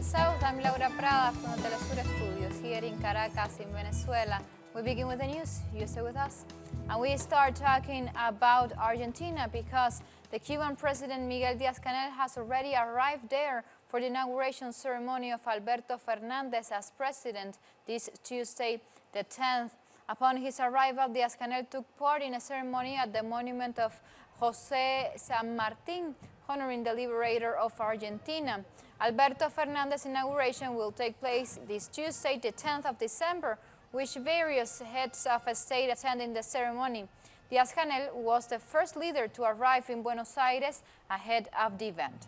South. I'm Laura Prada from the Telesur Studios here in Caracas, in Venezuela. We begin with the news. You stay with us. And we start talking about Argentina because the Cuban President Miguel Díaz-Canel has already arrived there for the inauguration ceremony of Alberto Fernandez as president this Tuesday, the 10th. Upon his arrival, Díaz-Canel took part in a ceremony at the monument of José San Martín, honoring the liberator of Argentina. Alberto Fernandez's inauguration will take place this Tuesday, the 10th of December, with various heads of state attending the ceremony. Díaz-Canel was the first leader to arrive in Buenos Aires ahead of the event.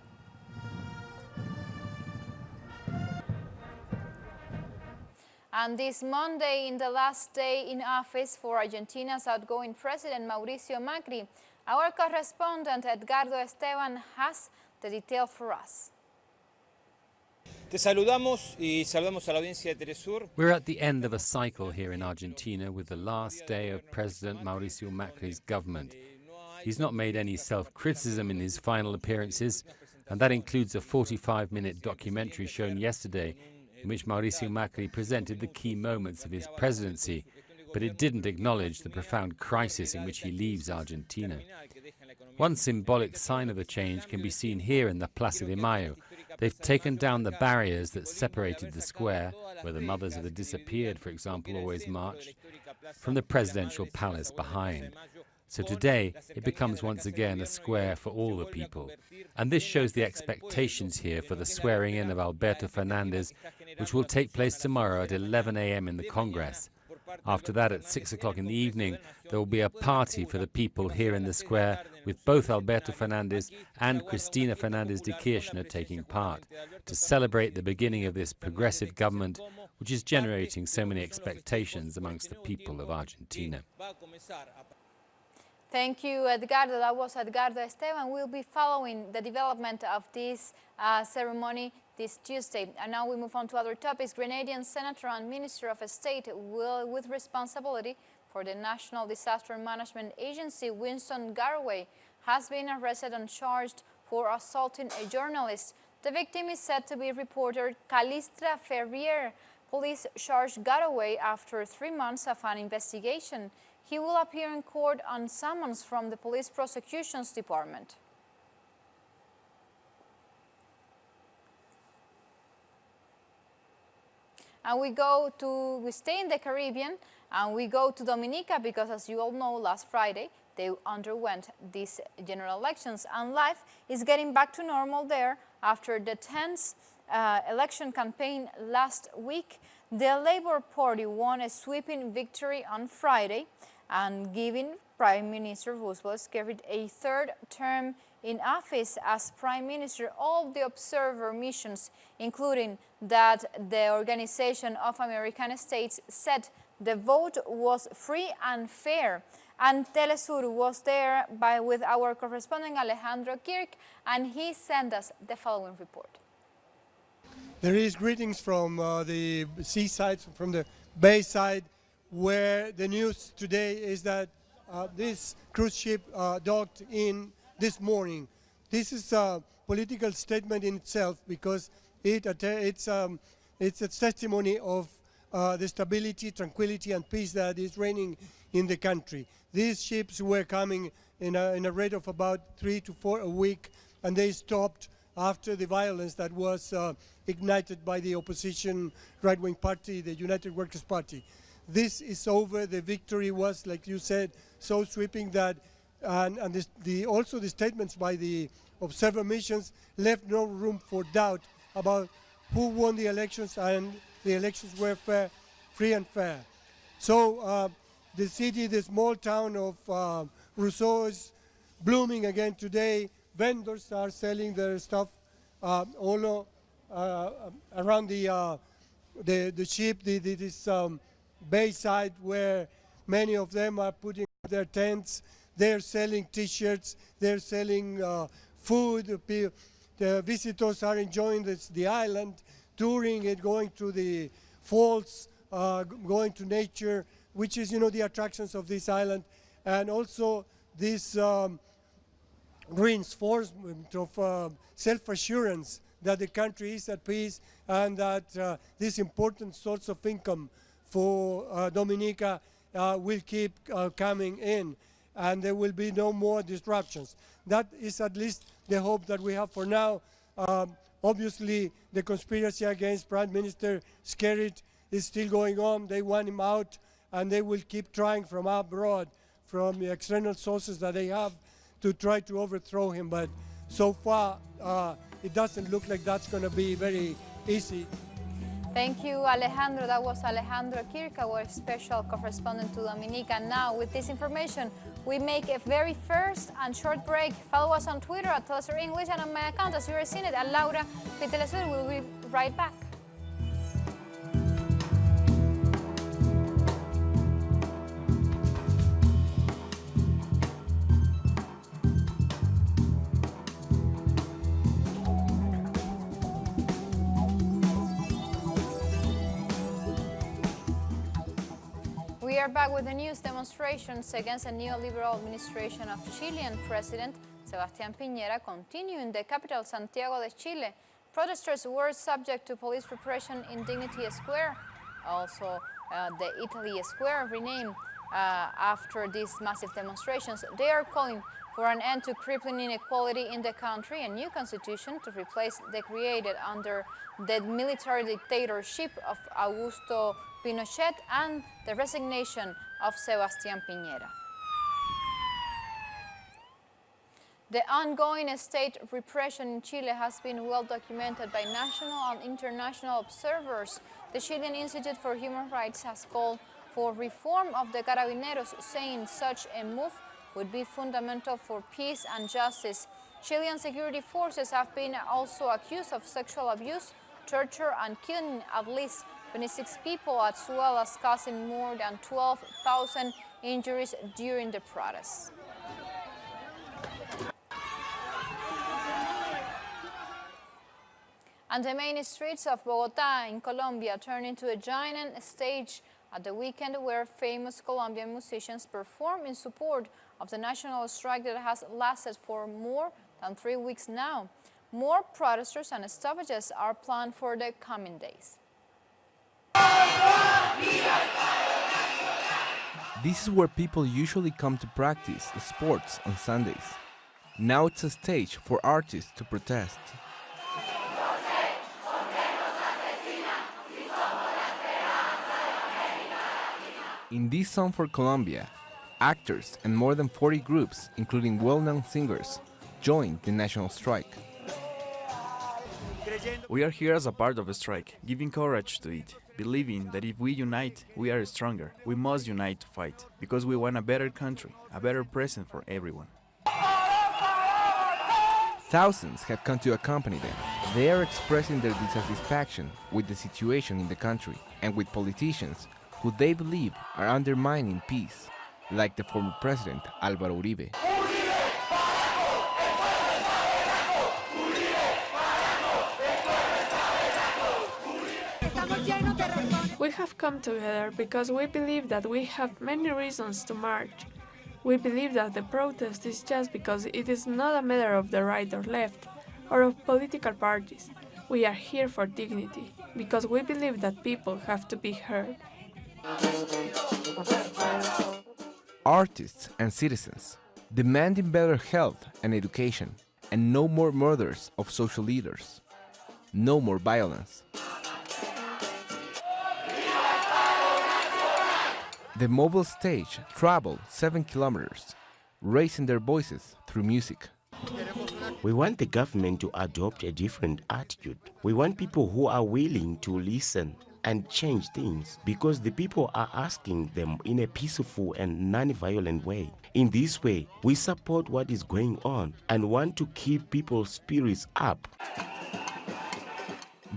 And this Monday, in the last day in office for Argentina's outgoing president, Mauricio Macri, our correspondent Edgardo Esteban has the detail for us. Te saludamos y saludamos a la audiencia de Telesur. We're at the end of a cycle here in Argentina with the last day of President Mauricio Macri's government. He's not made any self-criticism in his final appearances, and that includes a 45-minute documentary shown yesterday in which Mauricio Macri presented the key moments of his presidency, but it didn't acknowledge the profound crisis in which he leaves Argentina. One symbolic sign of the change can be seen here in the Plaza de Mayo. They've taken down the barriers that separated the square, where the mothers of the disappeared, for example, always marched, from the presidential palace behind. So today, it becomes once again a square for all the people. And this shows the expectations here for the swearing-in of Alberto Fernandez, which will take place tomorrow at 11 a.m. in the Congress. After that, at 6 o'clock in the evening, there will be a party for the people here in the square, with both Alberto Fernandez and Cristina Fernández de Kirchner taking part, to celebrate the beginning of this progressive government, which is generating so many expectations amongst the people of Argentina. Thank you, Edgardo. That was Edgardo Esteban. We'll be following the development of this ceremony this Tuesday. And now we move on to other topics. Grenadian Senator and Minister of State with responsibility for the National Disaster Management Agency, Winston Galway, has been arrested and charged for assaulting a journalist. The victim is said to be reporter Calistra Ferrier. Police charged Galway after 3 months of an investigation. He will appear in court on summons from the Police Prosecutions Department. And we stay in the Caribbean and we go to Dominica because, as you all know, last Friday they underwent these general elections and life is getting back to normal there after the tense election campaign last week. The Labour Party won a sweeping victory on Friday and giving Prime Minister Roosevelt carried a third term in office as Prime Minister. All the observer missions, including that the Organization of American States, said the vote was free and fair. And Telesur was there with our correspondent Alejandro Kirk, and he sent us the following report. There is greetings from the seaside, from the bay side, where the news today is that this cruise ship docked in this morning. This is a political statement in itself because it's a testimony of the stability, tranquility and peace that is reigning in the country. These ships were coming in a rate of about 3 to 4 a week, and they stopped after the violence that was ignited by the opposition right-wing party, the United Workers' Party. This is over. The victory was, like you said, so sweeping that, and also the statements by the observer missions left no room for doubt about who won the elections, and the elections were fair, free and fair. So the city, the small town of Rousseau is blooming again today. Vendors are selling their stuff all around the ship, this bayside, where many of them are putting up their tents. They're selling T-shirts, they're selling food. The visitors are enjoying the island, touring it, going to the falls, going to nature, which is, the attractions of this island. And also this reinforcement of self-assurance that the country is at peace and that this important source of income for Dominica will keep coming in, and there will be no more disruptions. That is at least the hope that we have for now. Obviously, the conspiracy against Prime Minister Skerrit is still going on. They want him out, and they will keep trying from abroad, from the external sources that they have, to try to overthrow him. But so far, it doesn't look like that's going to be very easy. Thank you, Alejandro. That was Alejandro Kirk, our special correspondent to Dominica. Now, with this information, we make a very first and short break. Follow us on Twitter at Telesur English and on my account, as you are seeing it, at Laura de Telesur. We'll be right back. We are back with the news. Demonstrations against a neoliberal administration of Chilean President Sebastián Piñera continue in the capital, Santiago de Chile. Protesters were subject to police repression in Dignity Square, also the Italy Square, renamed after these massive demonstrations. They are calling for an end to crippling inequality in the country, a new constitution to replace the created under the military dictatorship of Augusto Pinochet, and the resignation of Sebastián Piñera. The ongoing state repression in Chile has been well documented by national and international observers. The Chilean Institute for Human Rights has called for reform of the Carabineros, saying such a move would be fundamental for peace and justice. Chilean security forces have been also accused of sexual abuse, torture, and killing at least 26 people, as well as causing more than 12,000 injuries during the protests. And the main streets of Bogotá in Colombia turned into a giant stage at the weekend where famous Colombian musicians performed in support of the national strike that has lasted for more than 3 weeks now. More protesters and stoppages are planned for the coming days. This is where people usually come to practice sports on Sundays. Now it's a stage for artists to protest. In this song for Colombia, actors and more than 40 groups, including well-known singers, joined the national strike. We are here as a part of a strike, giving courage to it, believing that if we unite, we are stronger. We must unite to fight, because we want a better country, a better present for everyone. Thousands have come to accompany them. They are expressing their dissatisfaction with the situation in the country and with politicians who they believe are undermining peace, like the former president Álvaro Uribe. We have come together because we believe that we have many reasons to march. We believe that the protest is just because it is not a matter of the right or left, or of political parties. We are here for dignity, because we believe that people have to be heard. Artists and citizens demanding better health and education, and no more murders of social leaders. No more violence. The mobile stage traveled 7 kilometers, raising their voices through music. We want the government to adopt a different attitude. We want people who are willing to listen and change things, because the people are asking them in a peaceful and non-violent way. In this way, we support what is going on and want to keep people's spirits up.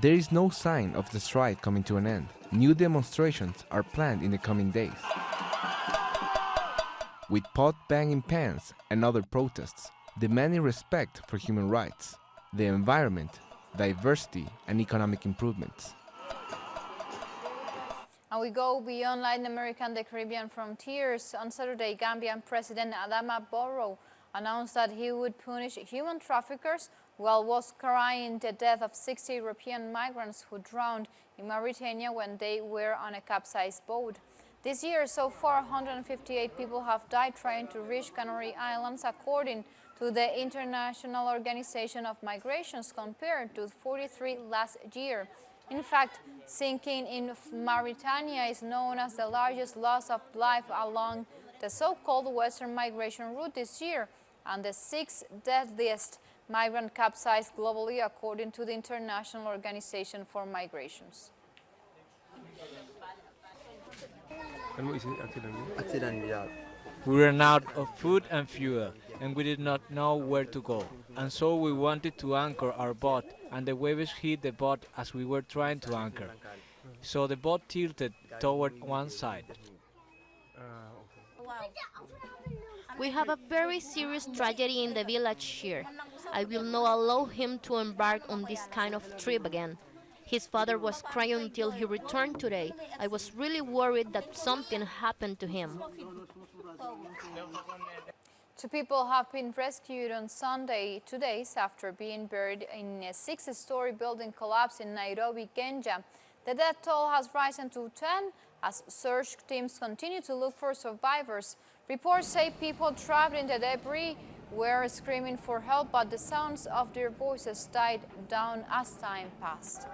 There is no sign of the strike coming to an end. New demonstrations are planned in the coming days. With pot-banging pans and other protests, demanding respect for human rights, the environment, diversity, and economic improvements. And we go beyond Latin America and the Caribbean frontiers. On Saturday, Gambian President Adama Barrow announced that he would punish human traffickers was crying the death of 60 European migrants who drowned in Mauritania when they were on a capsized boat. This year, so far, 158 people have died trying to reach Canary Islands, according to the International Organization of Migrations, compared to 43 last year. In fact, sinking in Mauritania is known as the largest loss of life along the so-called Western migration route this year, and the sixth deadliest migrant capsize globally, according to the International Organization for Migrations. We ran out of food and fuel, and we did not know where to go. And so we wanted to anchor our boat, and the waves hit the boat as we were trying to anchor. So the boat tilted toward one side. We have a very serious tragedy in the village here. I will not allow him to embark on this kind of trip again. His father was crying until he returned today. I was really worried that something happened to him. 2 people have been rescued on Sunday, 2 days after being buried in a 6-story building collapse in Nairobi, Kenya. The death toll has risen to 10 as search teams continue to look for survivors. Reports say people trapped in the debris were screaming for help, but the sounds of their voices died down as time passed.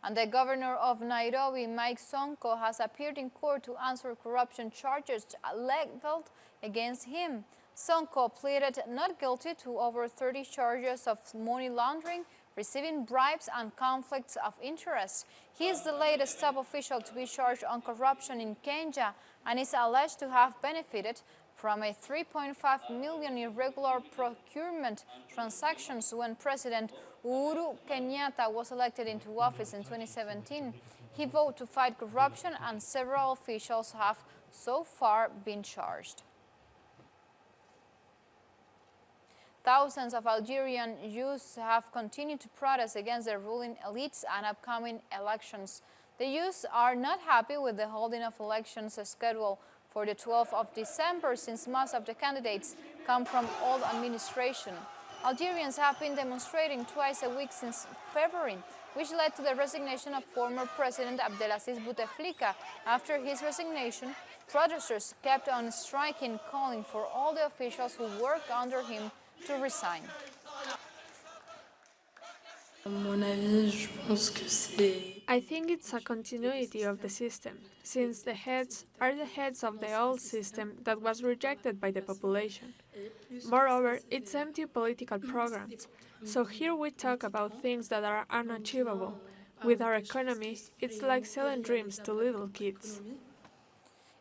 And the governor of Nairobi, Mike Sonko, has appeared in court to answer corruption charges leveled against him. Sonko pleaded not guilty to over 30 charges of money laundering, receiving bribes, and conflicts of interest. He is the latest top official to be charged on corruption in Kenya and is alleged to have benefited from a 3.5 million irregular procurement transactions when President Uhuru Kenyatta was elected into office in 2017. He vowed to fight corruption, and several officials have so far been charged. Thousands of Algerian youths have continued to protest against the ruling elites and upcoming elections. The youths are not happy with the holding of elections scheduled for the 12th of December, since most of the candidates come from old administration. Algerians have been demonstrating twice a week since February, which led to the resignation of former President Abdelaziz Bouteflika. After his resignation, protesters kept on striking, calling for all the officials who work under him to resign. I think it's a continuity of the system, since the heads are the heads of the old system that was rejected by the population. Moreover, it's empty political programs. So here we talk about things that are unachievable. With our economy, it's like selling dreams to little kids.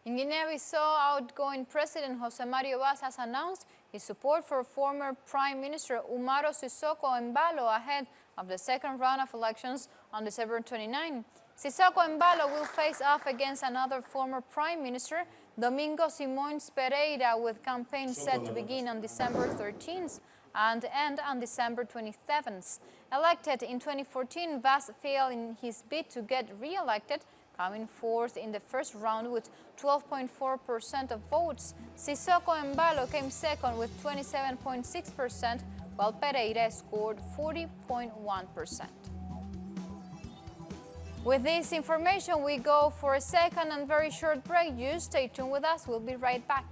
In Guinea-Bissau, outgoing President José Mario Vaz has announced his support for former Prime Minister Umaro Sissoko Embalo ahead of the second round of elections on December 29. Sissoko Embalo will face off against another former Prime Minister, Domingo Simões Pereira, with campaigns set to begin on December 13th and end on December 27th. Elected in 2014, Vaz failed in his bid to get re-elected, coming fourth in the first round with 12.4% of votes. Sissoko Embalo came second with 27.6%, while Pereira scored 40.1%. With this information, we go for a second and very short break. You stay tuned with us. We'll be right back.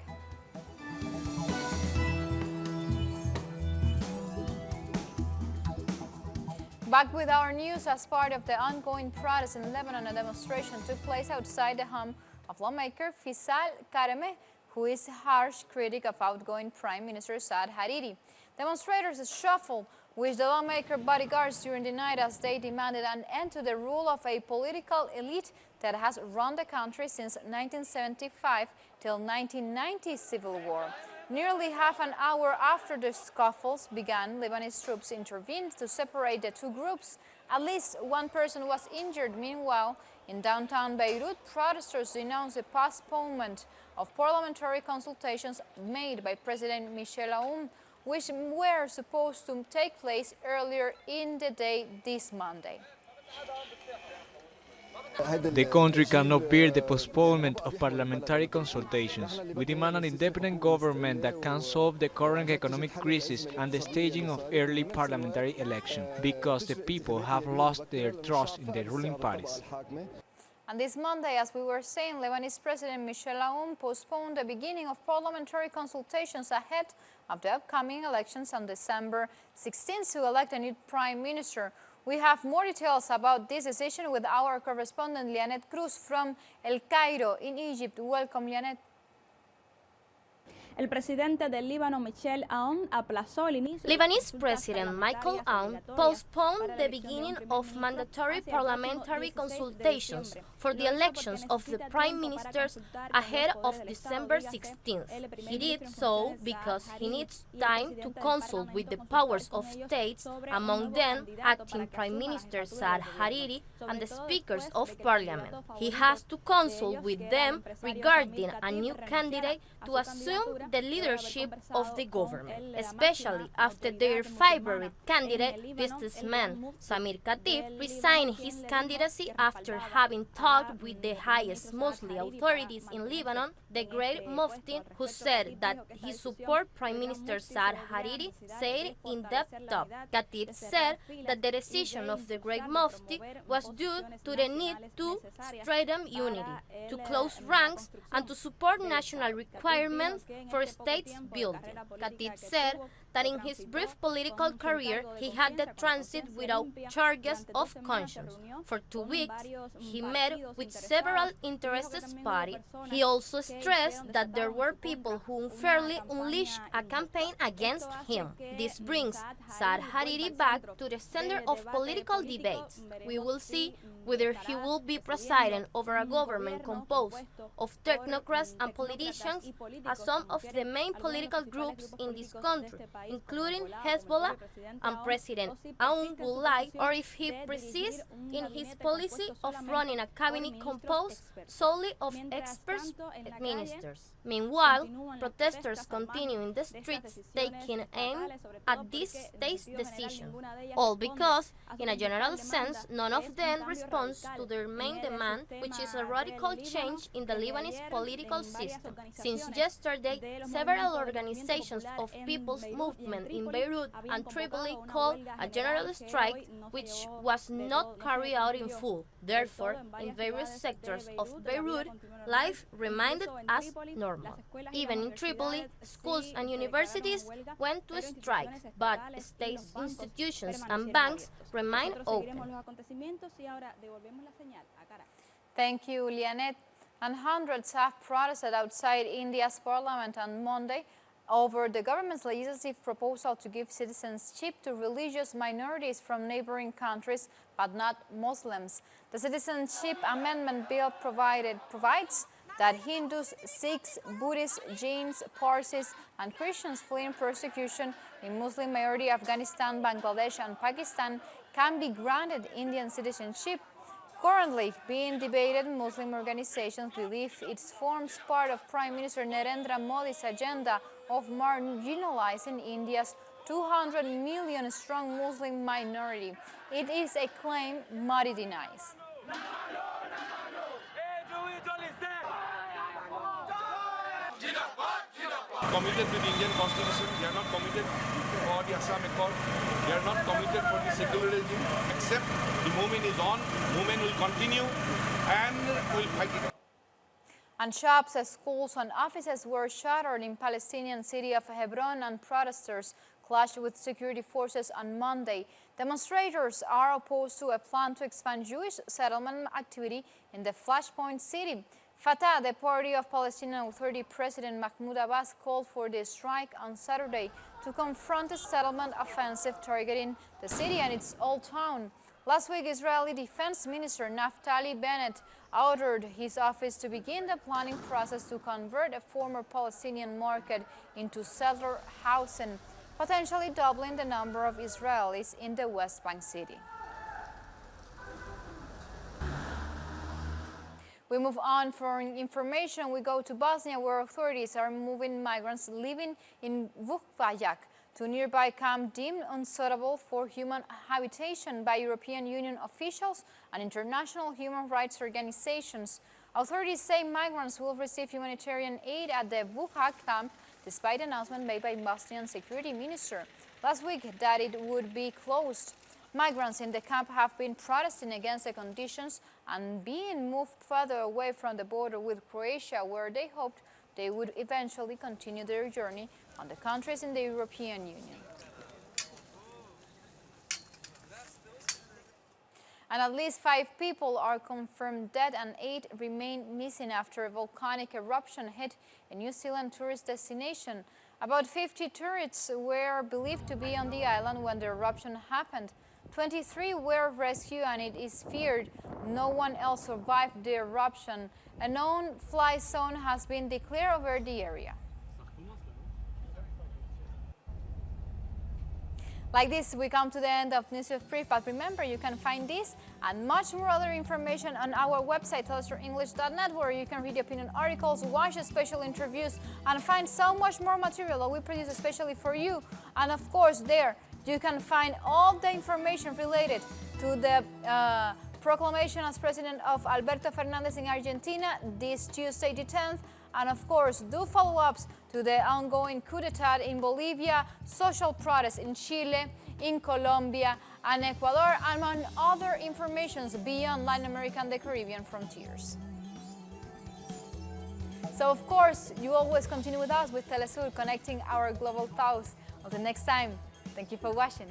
Back with our news. As part of the ongoing protests in Lebanon, a demonstration took place outside the home of lawmaker Faisal Karame, who is a harsh critic of outgoing Prime Minister Saad Hariri. Demonstrators shuffled with the lawmaker bodyguards during the night as they demanded an end to the rule of a political elite that has run the country since 1975 till 1990 civil war. Nearly half an hour after the scuffles began, Lebanese troops intervened to separate the two groups. At least one person was injured. Meanwhile, in downtown Beirut, protesters denounced the postponement of parliamentary consultations made by President Michel Aoun, which were supposed to take place earlier in the day this Monday. The country cannot bear the postponement of parliamentary consultations. We demand an independent government that can solve the current economic crisis and the staging of early parliamentary elections, because the people have lost their trust in the ruling parties. And this Monday, as we were saying, Lebanese President Michel Aoun postponed the beginning of parliamentary consultations ahead of the upcoming elections on December 16th to elect a new prime minister. We have more details about this decision with our correspondent Lianet Cruz from El Cairo in Egypt. Welcome, Lianet. El presidente del Líbano, Michel Aoun, aplazó el inicio. Lebanese President Michel Aoun postponed the beginning of mandatory parliamentary consultations for the elections of the prime ministers ahead of December 16th. He did so because he needs time to consult with the powers of states, among them acting Prime Minister Saad Hariri and the speakers of parliament. He has to consult with them regarding a new candidate to assume the leadership of the government, especially after their favorite candidate, businessman Samir Khatib, resigned his candidacy after having talked with the highest Muslim authorities in Lebanon, the Great Mufti, who said that he supports Prime Minister Saad Hariri, said in that talk. Khatib said that the decision of the Great Mufti was due to the need to strengthen unity, to close ranks, and to support national requirements for states building. Khatib said that in his brief political career, he had the transit without charges of conscience. For 2 weeks, he met with several interested parties. He also stressed that there were people who unfairly unleashed a campaign against him. This brings Saad Hariri back to the center of political debates. We will see whether he will be presiding over a government composed of technocrats and politicians, as some of the main political groups in this country, including Hezbollah and President Aoun would like, or if he persists in his policy of running a cabinet composed solely of experts and ministers. Meanwhile, protesters continue in the streets taking aim at this state's decision, all because, in a general sense, none of them responds to their main demand, which is a radical change in the Lebanese political system. Since yesterday, several organizations of people's movement in Beirut and Tripoli called a general strike, which was not carried out in full. Therefore, in various sectors of Beirut, life remained as normal. Even in Tripoli, schools and universities went to strike, but state institutions and banks remain open. Thank you, Lianet. And hundreds have protested outside India's parliament on Monday over the government's legislative proposal to give citizenship to religious minorities from neighboring countries, but not Muslims. The Citizenship Amendment Bill provides that Hindus, Sikhs, Buddhists, Jains, Parsis, and Christians fleeing persecution in Muslim majority Afghanistan, Bangladesh, and Pakistan can be granted Indian citizenship. Currently being debated, Muslim organizations believe it forms part of Prime Minister Narendra Modi's agenda of marginalizing India's 200 million strong Muslim minority. It is a claim Modi denies. Committed to the Indian Constitution, they are not committed for the Assam Accord, they are not committed for the secular regime, except the movement is on, movement will continue and will fight it. And shops, schools, and offices were shattered in Palestinian city of Hebron, and protesters clashed with security forces on Monday. Demonstrators are opposed to a plan to expand Jewish settlement activity in the flashpoint city. Fatah, the party of Palestinian Authority President Mahmoud Abbas, called for the strike on Saturday to confront the settlement offensive targeting the city and its old town. Last week, Israeli Defense Minister Naftali Bennett ordered his office to begin the planning process to convert a former Palestinian market into settler housing, potentially doubling the number of Israelis in the West Bank city. We move on for information. We go to Bosnia, where authorities are moving migrants living in Vukovar to nearby camp deemed unsuitable for human habitation by European Union officials and international human rights organizations. Authorities say migrants will receive humanitarian aid at the Wuha camp, despite an announcement made by Bosnian security minister last week that it would be closed. Migrants in the camp have been protesting against the conditions and being moved further away from the border with Croatia, where they hoped they would eventually continue their journey on the countries in the European Union. And at least 5 people are confirmed dead and 8 remain missing after a volcanic eruption hit a New Zealand tourist destination. About 50 tourists were believed to be on the island when the eruption happened. 23 were rescued, and it is feared no one else survived the eruption. A no-fly zone has been declared over the area. Like this, we come to the end of News of Brief, but remember, you can find this and much more other information on our website, telestroenglish.net, where you can read opinion articles, watch special interviews, and find so much more material that we produce especially for you. And of course, there you can find all the information related to the proclamation as president of Alberto Fernandez in Argentina this Tuesday the 10th. And of course, do follow-ups to the ongoing coup d'etat in Bolivia, social protests in Chile, in Colombia and Ecuador, among other informations beyond Latin America and the Caribbean frontiers. So of course, you always continue with us with Telesur, connecting our global thoughts. Until next time, thank you for watching.